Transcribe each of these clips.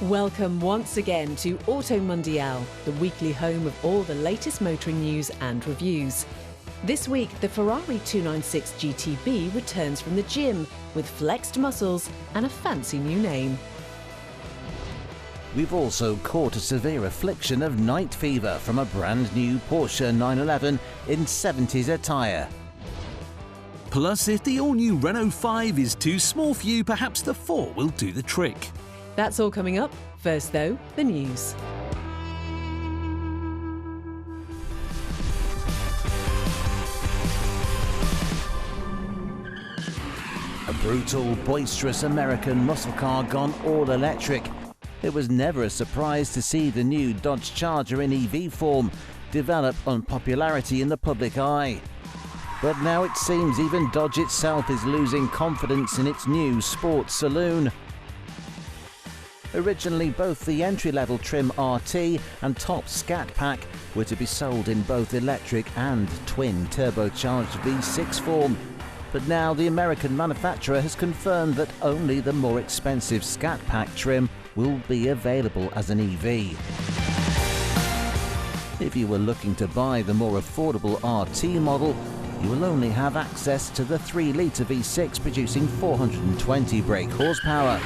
Welcome once again to Auto Mondial, the weekly home of all the latest motoring news and reviews. This week, the Ferrari 296 GTB returns from the gym with flexed muscles and a fancy new name. We've also caught a severe affliction of night fever from a brand new Porsche 911 in 70's attire. Plus, if the all-new Renault 5 is too small for you, perhaps the 4 will do the trick. That's all coming up. First though, the news. A brutal, boisterous American muscle car gone all electric. It was never a surprise to see the new Dodge Charger in EV form develop unpopularity in the public eye. But now it seems even Dodge itself is losing confidence in its new sports saloon. Originally, both the entry-level trim RT and top Scat Pack were to be sold in both electric and twin turbocharged V6 form. But now the American manufacturer has confirmed that only the more expensive Scat Pack trim will be available as an EV. If you were looking to buy the more affordable RT model, you will only have access to the 3-litre V6 producing 420 brake horsepower.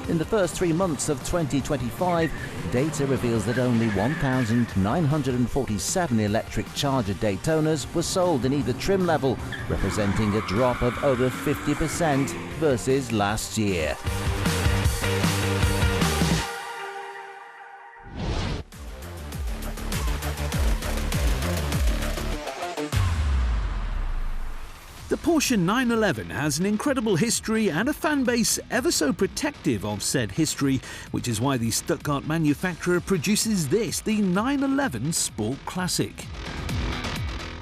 In the first 3 months of 2025, data reveals that only 1,947 electric Charger Daytonas were sold in either trim level, representing a drop of over 50% versus last year. The Porsche 911 has an incredible history and a fan base ever so protective of said history, which is why the Stuttgart manufacturer produces this, the 911 Sport Classic.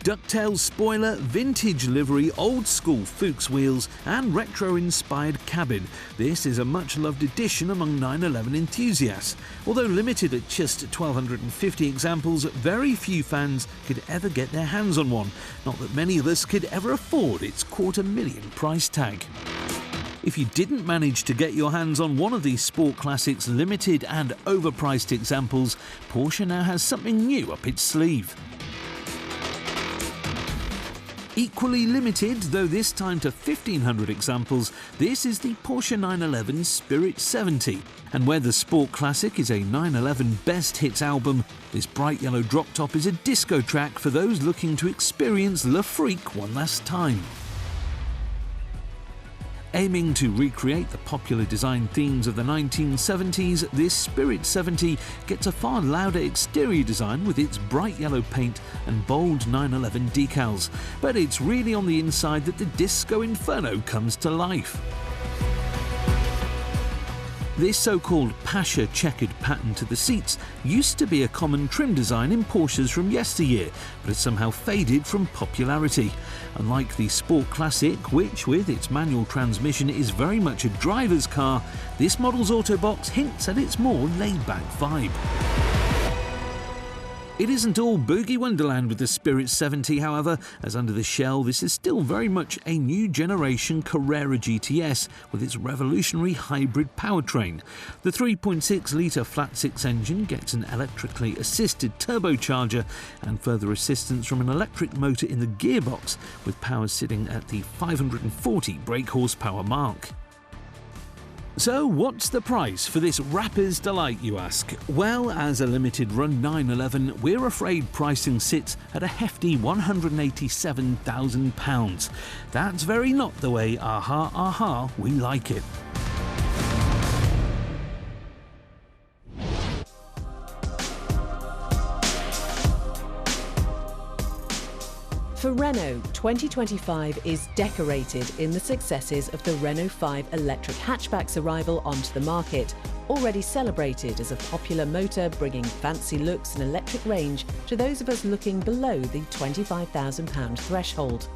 Ducktail spoiler, vintage livery, old-school Fuchs wheels and retro-inspired cabin. This is a much-loved addition among 911 enthusiasts. Although limited at just 1,250 examples, very few fans could ever get their hands on one. Not that many of us could ever afford its $250,000 price tag. If you didn't manage to get your hands on one of these Sport Classics limited and overpriced examples, Porsche now has something new up its sleeve. Equally limited, though this time to 1,500 examples, this is the Porsche 911 Spirit 70. And where the Sport Classic is a 911 best hits album, this bright yellow drop top is a disco track for those looking to experience Le Freak one last time. Aiming to recreate the popular design themes of the 1970s, this Spirit 70 gets a far louder exterior design with its bright yellow paint and bold 911 decals. But it's really on the inside that the Disco Inferno comes to life. This so-called Pasha checkered pattern to the seats used to be a common trim design in Porsches from yesteryear, but has somehow faded from popularity. Unlike the Sport Classic, which with its manual transmission is very much a driver's car, this model's Autobox hints at its more laid-back vibe. It isn't all boogie wonderland with the Spirit 70, however, as under the shell this is still very much a new generation Carrera GTS with its revolutionary hybrid powertrain. The 3.6-litre flat-six engine gets an electrically assisted turbocharger and further assistance from an electric motor in the gearbox, with power sitting at the 540 brake horsepower mark. So what's the price for this rapper's delight, you ask? Well, as a limited run 911, we're afraid pricing sits at a hefty £187,000. That's very not the way we like it. For Renault, 2025 is decorated in the successes of the Renault 5 electric hatchback's arrival onto the market, already celebrated as a popular motor bringing fancy looks and electric range to those of us looking below the £25,000 threshold.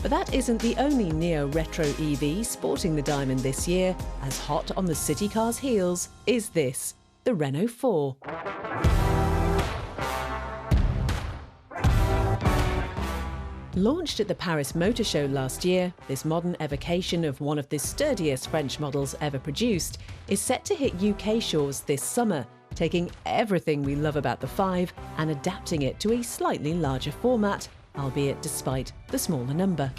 But that isn't the only neo-retro EV sporting the diamond this year, as hot on the city car's heels is this, the Renault 4. Launched at the Paris Motor Show last year, this modern evocation of one of the sturdiest French models ever produced is set to hit UK shores this summer, taking everything we love about the 5 and adapting it to a slightly larger format, albeit despite the smaller number.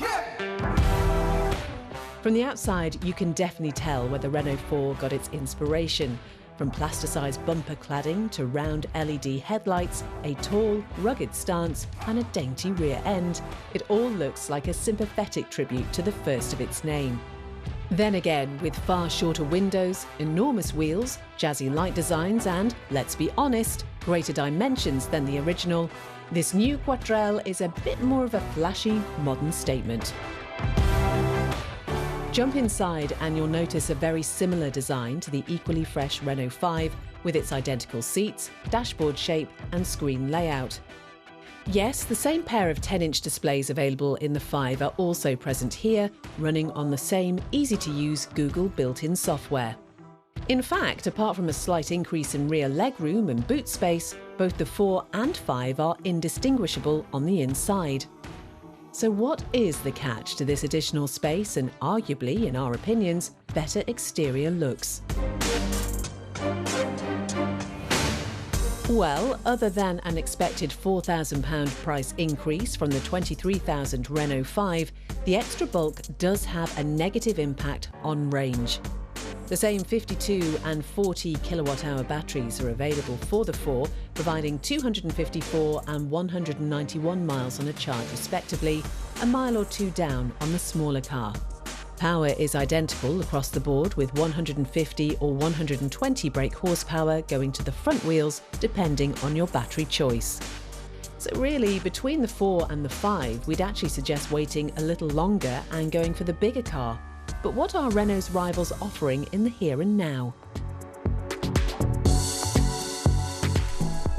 From the outside, you can definitely tell where the Renault 4 got its inspiration. From plasticized bumper cladding to round LED headlights, a tall, rugged stance and a dainty rear end, it all looks like a sympathetic tribute to the first of its name. Then again, with far shorter windows, enormous wheels, jazzy light designs and, let's be honest, greater dimensions than the original, this new Quattro is a bit more of a flashy, modern statement. Jump inside and you'll notice a very similar design to the equally fresh Renault 5 with its identical seats, dashboard shape and screen layout. Yes, the same pair of 10-inch displays available in the 5 are also present here, running on the same easy-to-use Google built-in software. In fact, apart from a slight increase in rear legroom and boot space, both the 4 and 5 are indistinguishable on the inside. So what is the catch to this additional space and arguably, in our opinions, better exterior looks? Well, other than an expected £4,000 price increase from the £23,000 Renault 5, the extra bulk does have a negative impact on range. The same 52 and 40 kilowatt-hour batteries are available for the 4, providing 254 and 191 miles on a charge respectively, a mile or two down on the smaller car. Power is identical across the board, with 150 or 120 brake horsepower going to the front wheels depending on your battery choice. So really, between the 4 and the 5, we'd actually suggest waiting a little longer and going for the bigger car. But what are Renault's rivals offering in the here and now?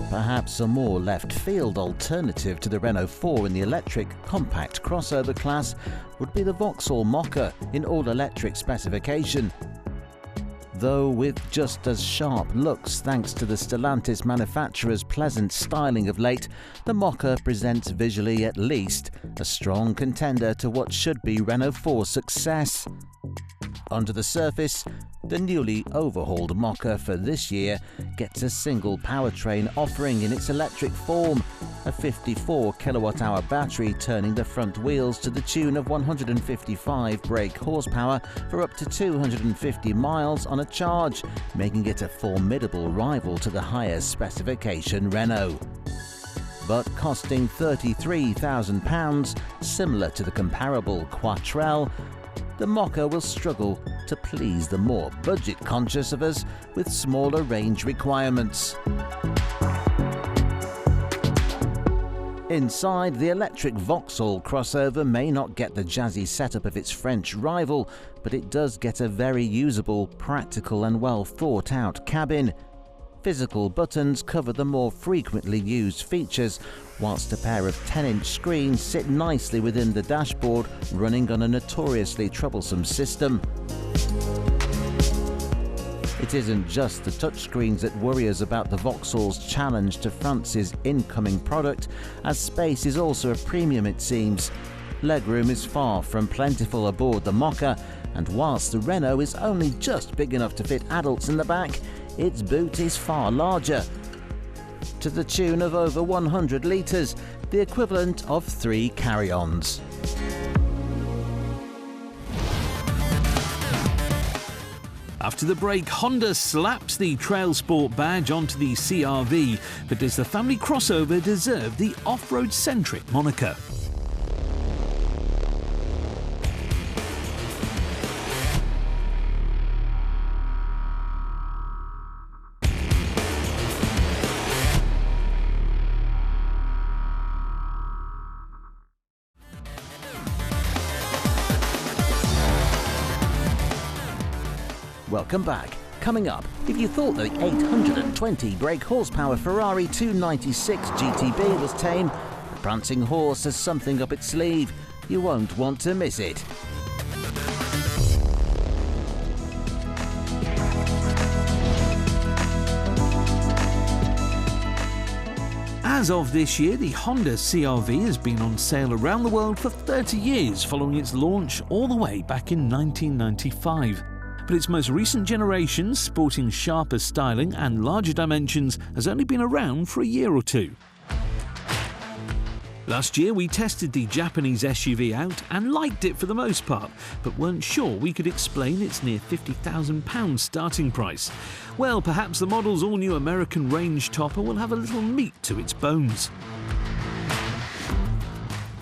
Perhaps a more left-field alternative to the Renault 4 in the electric compact crossover class would be the Vauxhall Mocha in all-electric specification. Though with just as sharp looks thanks to the Stellantis manufacturer's pleasant styling of late, the Mocha presents visually at least a strong contender to what should be Renault 4's success. Under the surface, the newly overhauled Mocha for this year gets a single powertrain offering in its electric form, a 54 kilowatt-hour battery turning the front wheels to the tune of 155 brake horsepower for up to 250 miles on a charge, making it a formidable rival to the higher specification Renault. But costing £33,000, similar to the comparable Quattro, the Mocha will struggle to please the more budget-conscious of us with smaller range requirements. Inside, the electric Vauxhall crossover may not get the jazzy setup of its French rival, but it does get a very usable, practical and well thought out cabin. Physical buttons cover the more frequently used features, whilst a pair of 10-inch screens sit nicely within the dashboard, running on a notoriously troublesome system. It isn't just the touchscreens that worry us about the Vauxhall's challenge to France's incoming product, as space is also a premium it seems. Legroom is far from plentiful aboard the Mocha, and whilst the Renault is only just big enough to fit adults in the back, its boot is far larger, to the tune of over 100 litres, the equivalent of 3 carry-ons. After the break, Honda slaps the TRAILSPORT badge onto the CR-V, but does the family crossover deserve the off-road-centric moniker? Welcome back. Coming up, if you thought the 820 brake horsepower Ferrari 296 GTB was tame, the prancing horse has something up its sleeve. You won't want to miss it. As of this year, the Honda CR-V has been on sale around the world for 30 years following its launch all the way back in 1995. But its most recent generation, sporting sharper styling and larger dimensions, has only been around for a year or two. Last year we tested the Japanese SUV out and liked it for the most part, but weren't sure we could explain its near £50,000 starting price. Well, perhaps the model's all-new American range topper will have a little meat to its bones.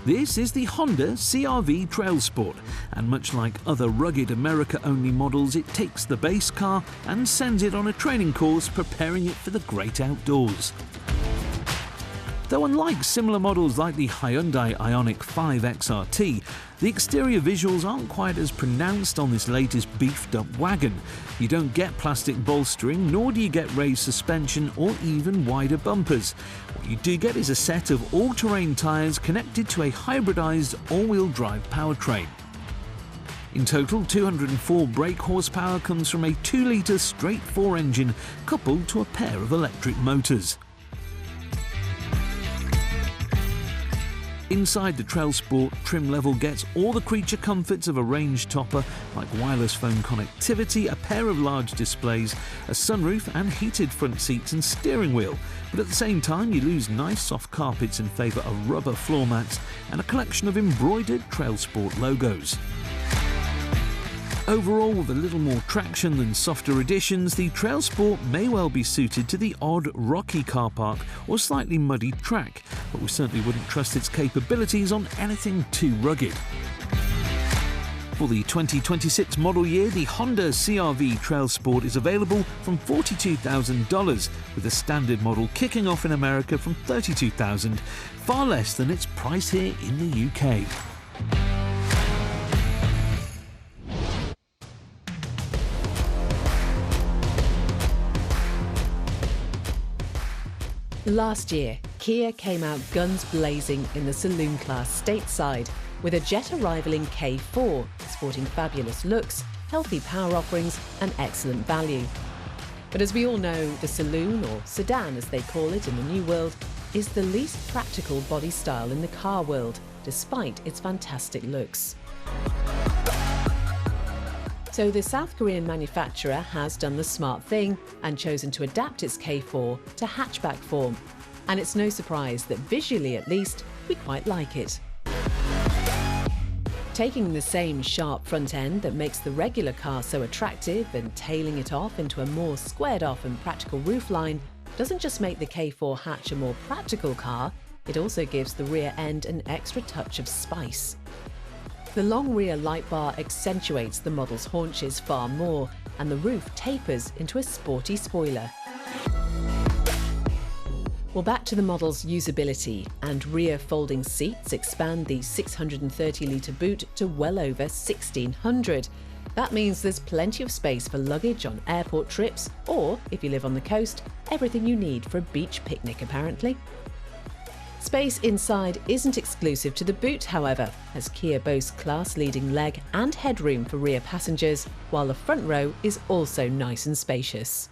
This is the Honda CR-V TRAILSPORT, and much like other rugged America-only models, it takes the base car and sends it on a training course preparing it for the great outdoors. Though unlike similar models like the Hyundai Ioniq 5 XRT, the exterior visuals aren't quite as pronounced on this latest beefed-up wagon. You don't get plastic bolstering, nor do you get raised suspension or even wider bumpers. What you do get is a set of all-terrain tyres connected to a hybridised all-wheel drive powertrain. In total, 204 brake horsepower comes from a 2-litre straight-4 engine coupled to a pair of electric motors. Inside the TRAILSPORT, trim level gets all the creature comforts of a range topper, like wireless phone connectivity, a pair of large displays, a sunroof and heated front seats and steering wheel. But at the same time you lose nice soft carpets in favour of rubber floor mats and a collection of embroidered TRAILSPORT logos. Overall, with a little more traction than softer additions, the TRAILSPORT may well be suited to the odd, rocky car park or slightly muddy track, but we certainly wouldn't trust its capabilities on anything too rugged. For the 2026 model year, the Honda CR-V TRAILSPORT is available from $42,000, with the standard model kicking off in America from $32,000, far less than its price here in the UK. Last year, Kia came out guns blazing in the saloon class stateside, with a Jetta-rivaling K4, sporting fabulous looks, healthy power offerings and excellent value. But as we all know, the saloon, or sedan as they call it in the new world, is the least practical body style in the car world, despite its fantastic looks. So the South Korean manufacturer has done the smart thing and chosen to adapt its K4 to hatchback form. And it's no surprise that visually at least, we quite like it. Taking the same sharp front end that makes the regular car so attractive and tailing it off into a more squared off and practical roofline doesn't just make the K4 hatch a more practical car, it also gives the rear end an extra touch of spice. The long rear light bar accentuates the model's haunches far more, and the roof tapers into a sporty spoiler. Well, back to the model's usability, and rear folding seats expand the 630-litre boot to well over 1,600. That means there's plenty of space for luggage on airport trips, or, if you live on the coast, everything you need for a beach picnic apparently. Space inside isn't exclusive to the boot, however, as Kia boasts class-leading leg and headroom for rear passengers, while the front row is also nice and spacious.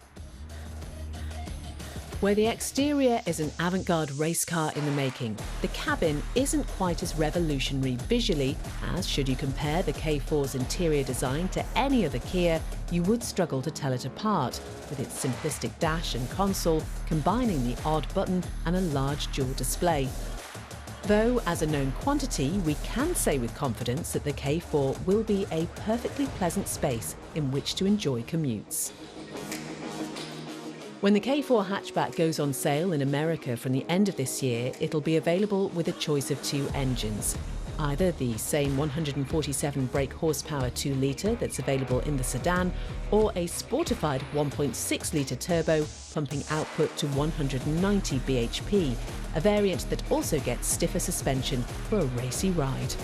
Where the exterior is an avant-garde race car in the making, the cabin isn't quite as revolutionary visually as, should you compare the K4's interior design to any other Kia, you would struggle to tell it apart, with its simplistic dash and console combining the odd button and a large dual display. Though, as a known quantity, we can say with confidence that the K4 will be a perfectly pleasant space in which to enjoy commutes. When the K4 hatchback goes on sale in America from the end of this year, it'll be available with a choice of two engines. Either the same 147 brake horsepower 2-litre that's available in the sedan, or a sportified 1.6-litre turbo pumping output to 190 bhp, a variant that also gets stiffer suspension for a racy ride.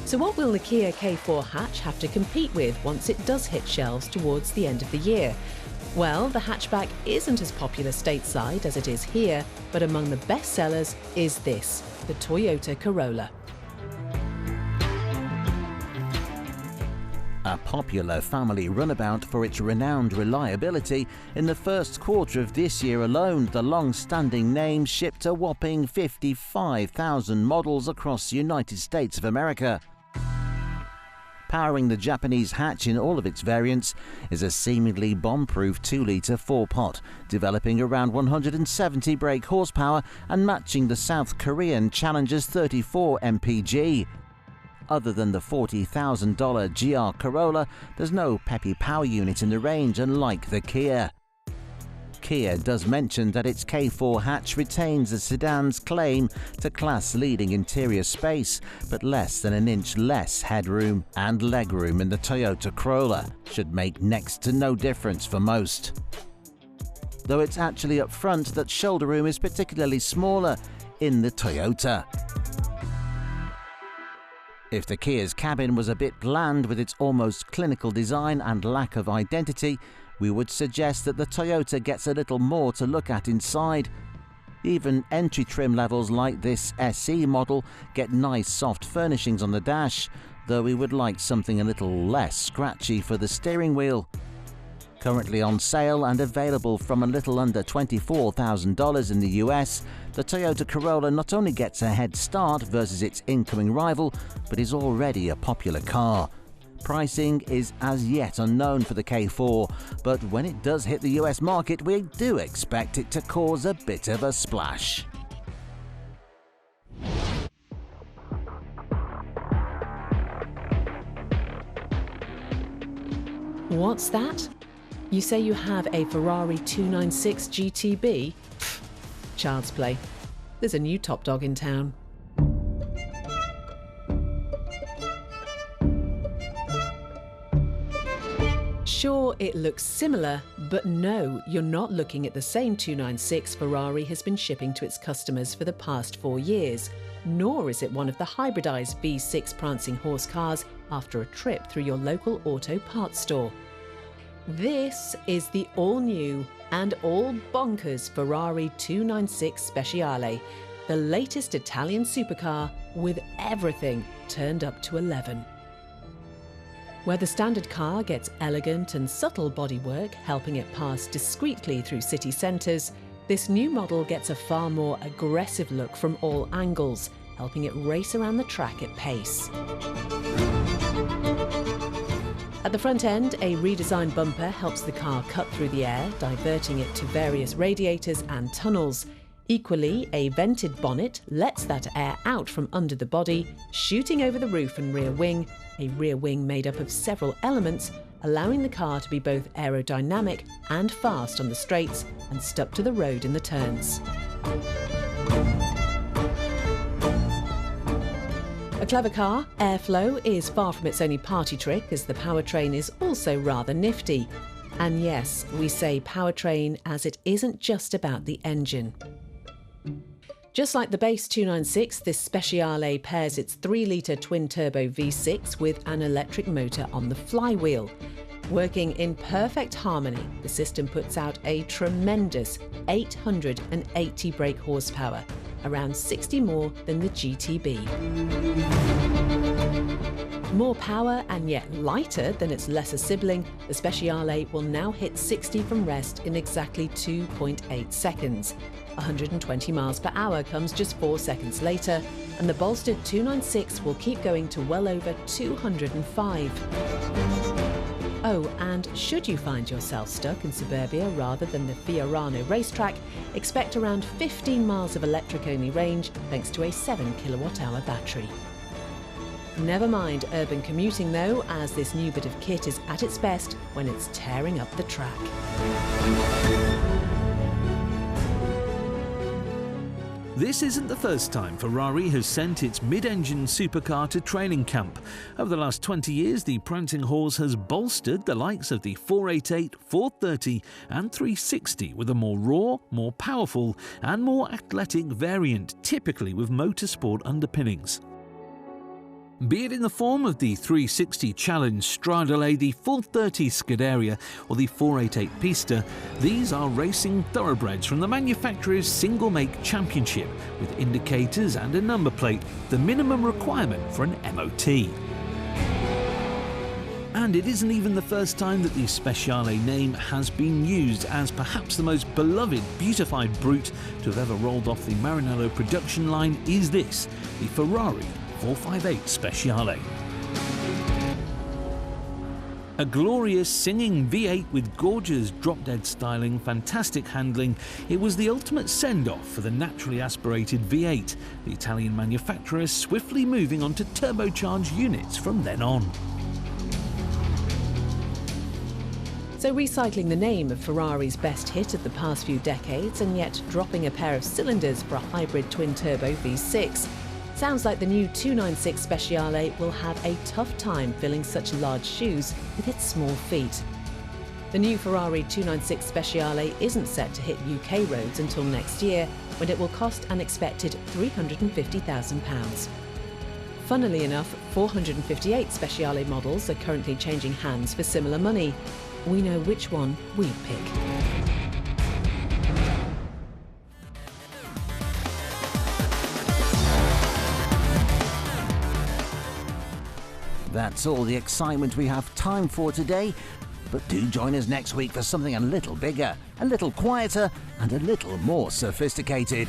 So what will the Kia K4 hatch have to compete with once it does hit shelves towards the end of the year? Well, the hatchback isn't as popular stateside as it is here, but among the best sellers is this, the Toyota Corolla. A popular family runabout for its renowned reliability, in the first quarter of this year alone, the long-standing name shipped a whopping 55,000 models across the United States of America. Powering the Japanese hatch in all of its variants is a seemingly bomb-proof 2-litre 4-pot, developing around 170 brake horsepower and matching the South Korean Challenger's 34 mpg. Other than the $40,000 GR Corolla, there's no peppy power unit in the range, unlike the Kia. Kia does mention that its K4 hatch retains the sedan's claim to class-leading interior space, but less than an inch less headroom and legroom in the Toyota Corolla should make next to no difference for most. Though it's actually up front that shoulder room is particularly smaller in the Toyota. If the Kia's cabin was a bit bland with its almost clinical design and lack of identity, we would suggest that the Toyota gets a little more to look at inside. Even entry trim levels like this SE model get nice soft furnishings on the dash, though we would like something a little less scratchy for the steering wheel. Currently on sale and available from a little under $24,000 in the US, the Toyota Corolla not only gets a head start versus its incoming rival, but is already a popular car. Pricing is as yet unknown for the K4, but when it does hit the US market, we do expect it to cause a bit of a splash. What's that? You say you have a Ferrari 296 GTB? Pfft, child's play. There's a new top dog in town. Sure, it looks similar, but no, you're not looking at the same 296 Ferrari has been shipping to its customers for the past 4 years, nor is it one of the hybridized V6 prancing horse cars after a trip through your local auto parts store. This is the all-new and all-bonkers Ferrari 296 Speciale, the latest Italian supercar with everything turned up to 11. Where the standard car gets elegant and subtle bodywork, helping it pass discreetly through city centres, this new model gets a far more aggressive look from all angles, helping it race around the track at pace. At the front end, a redesigned bumper helps the car cut through the air, diverting it to various radiators and tunnels. Equally, a vented bonnet lets that air out from under the body, shooting over the roof and rear wing, a rear wing made up of several elements, allowing the car to be both aerodynamic and fast on the straights and stuck to the road in the turns. A clever car, airflow is far from its only party trick, as the powertrain is also rather nifty. And yes, we say powertrain as it isn't just about the engine. Just like the base 296, this Speciale pairs its 3-litre twin-turbo V6 with an electric motor on the flywheel. Working in perfect harmony, the system puts out a tremendous 880 brake horsepower, around 60 more than the GTB. More power and yet lighter than its lesser sibling, the Speciale will now hit 60 from rest in exactly 2.8 seconds. 120 miles per hour comes just 4 seconds later, and the bolstered 296 will keep going to well over 205. Oh, and should you find yourself stuck in suburbia rather than the Fiorano racetrack, expect around 15 miles of electric-only range thanks to a 7 kilowatt-hour battery. Never mind urban commuting though, as this new bit of kit is at its best when it's tearing up the track. This isn't the first time Ferrari has sent its mid-engine supercar to training camp. Over the last 20 years, the prancing horse has bolstered the likes of the 488, 430 and 360 with a more raw, more powerful and more athletic variant, typically with motorsport underpinnings. Be it in the form of the 360 Challenge Stradale, the 430 Scuderia or the 488 Pista, these are racing thoroughbreds from the manufacturer's single-make championship with indicators and a number plate, the minimum requirement for an MOT. And it isn't even the first time that the Speciale name has been used, as perhaps the most beloved beautified brute to have ever rolled off the Maranello production line is this, the Ferrari 458 Speciale. A glorious singing V8 with gorgeous drop-dead styling, fantastic handling, it was the ultimate send-off for the naturally aspirated V8, the Italian manufacturer swiftly moving on to turbocharged units from then on. So recycling the name of Ferrari's best hit of the past few decades and yet dropping a pair of cylinders for a hybrid twin-turbo V6. Sounds like the new 296 Speciale will have a tough time filling such large shoes with its small feet. The new Ferrari 296 Speciale isn't set to hit UK roads until next year, when it will cost an expected £350,000. Funnily enough, 458 Speciale models are currently changing hands for similar money. We know which one we'd pick. That's all the excitement we have time for today, but do join us next week for something a little bigger, a little quieter and a little more sophisticated.